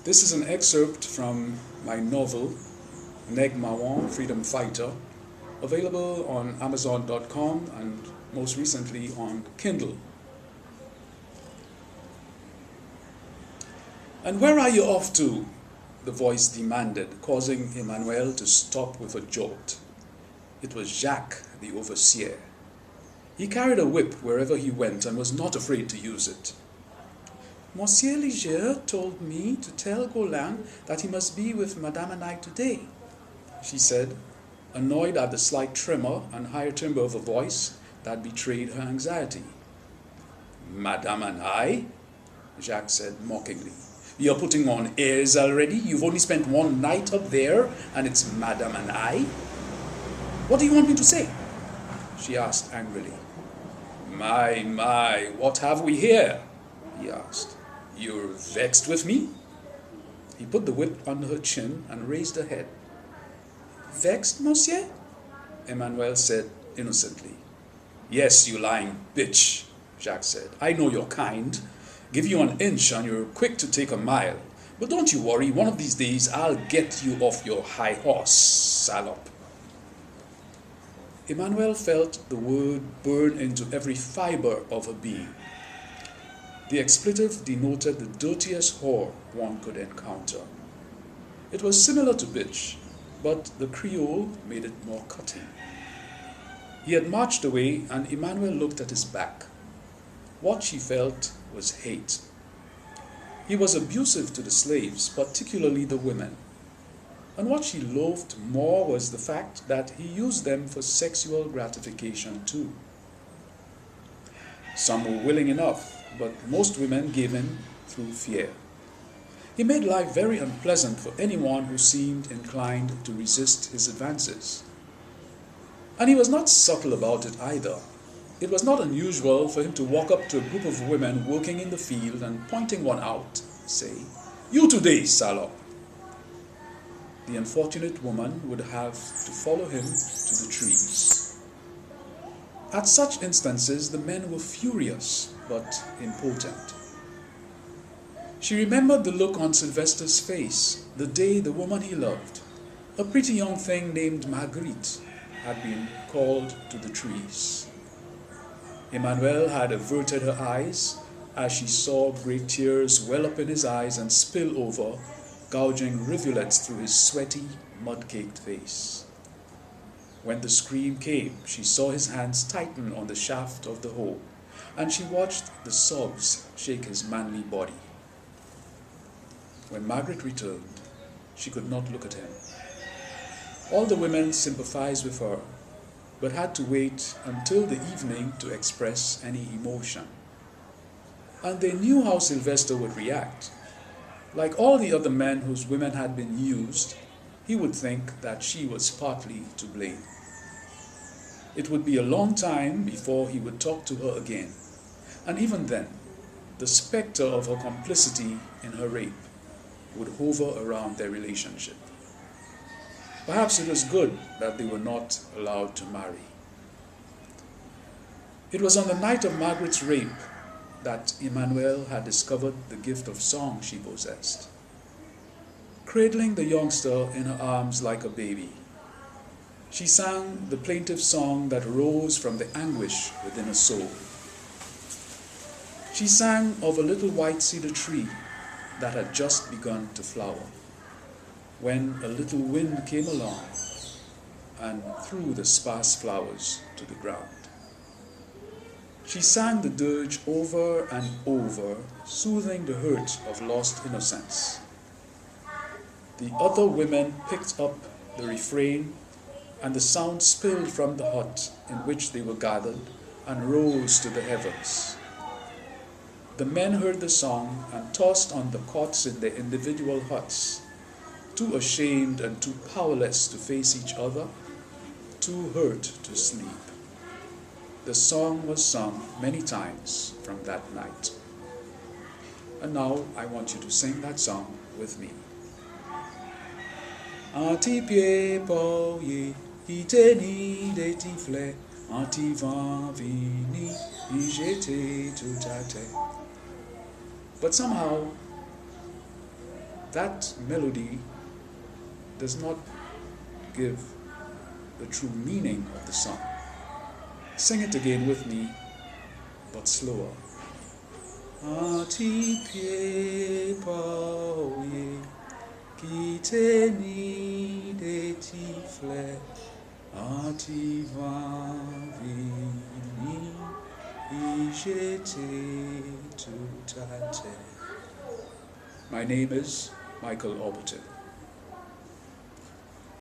This is an excerpt from my novel, Maron, Freedom Fighter, available on Amazon.com and most recently on Kindle. "And where are you off to?" the voice demanded, causing Emmanuel to stop with a jolt. It was Jacques, the overseer. He carried a whip wherever he went and was not afraid to use it. "Monsieur Ligier told me to tell Golan that he must be with Madame and I today," she said, annoyed at the slight tremor and higher timbre of a voice that betrayed her anxiety. "Madame and I?" Jacques said mockingly. "You're putting on airs already? You've only spent one night up there, and it's Madame and I? What do you want me to say?" she asked angrily. My, what have we here?" he asked. "You're vexed with me?" He put the whip under her chin and raised her head. "Vexed, monsieur?" Emmanuel said innocently. "Yes, you lying bitch," Jacques said. "I know your kind. Give you an inch and you're quick to take a mile. But don't you worry, one of these days I'll get you off your high horse, salop." Emmanuel felt the word burn into every fiber of her being. The expletive denoted the dirtiest whore one could encounter. It was similar to bitch, but the Creole made it more cutting. He had marched away, and Emmanuel looked at his back. What she felt was hate. He was abusive to the slaves, particularly the women. And what she loathed more was the fact that he used them for sexual gratification too. Some were willing enough, but most women gave in through fear. He made life very unpleasant for anyone who seemed inclined to resist his advances. And he was not subtle about it either. It was not unusual for him to walk up to a group of women working in the field and pointing one out, say, "You today, salop." The unfortunate woman would have to follow him to the trees. At such instances, the men were furious, but impotent. She remembered the look on Sylvester's face the day the woman he loved, a pretty young thing named Marguerite, had been called to the trees. Emmanuel had averted her eyes as she saw great tears well up in his eyes and spill over, gouging rivulets through his sweaty, mud-caked face. When the scream came, she saw his hands tighten on the shaft of the hoe, and she watched the sobs shake his manly body. When Margaret returned, she could not look at him. All the women sympathized with her, but had to wait until the evening to express any emotion. And they knew how Sylvester would react. Like all the other men whose women had been used, he would think that she was partly to blame. It would be a long time before he would talk to her again, and even then, the specter of her complicity in her rape would hover around their relationship. Perhaps it was good that they were not allowed to marry. It was on the night of Margaret's rape that Emmanuel had discovered the gift of song she possessed. Cradling the youngster in her arms like a baby, she sang the plaintive song that rose from the anguish within her soul. She sang of a little white cedar tree that had just begun to flower, when a little wind came along and threw the sparse flowers to the ground. She sang the dirge over and over, soothing the hurt of lost innocence. The other women picked up the refrain, and the sound spilled from the hut in which they were gathered and rose to the heavens. The men heard the song and tossed on the cots in their individual huts, too ashamed and too powerless to face each other, too hurt to sleep. The song was sung many times from that night. And now I want you to sing that song with me. Anti-pied pauye, iteni de tifle, anti-vent vini, ijete tout à terre. But somehow, that melody does not give the true meaning of the song. Sing it again with me, but slower. Ati pie paoye, kite ni de ti fle, ati vavini, ijete tutate. My name is Michael Orbiton.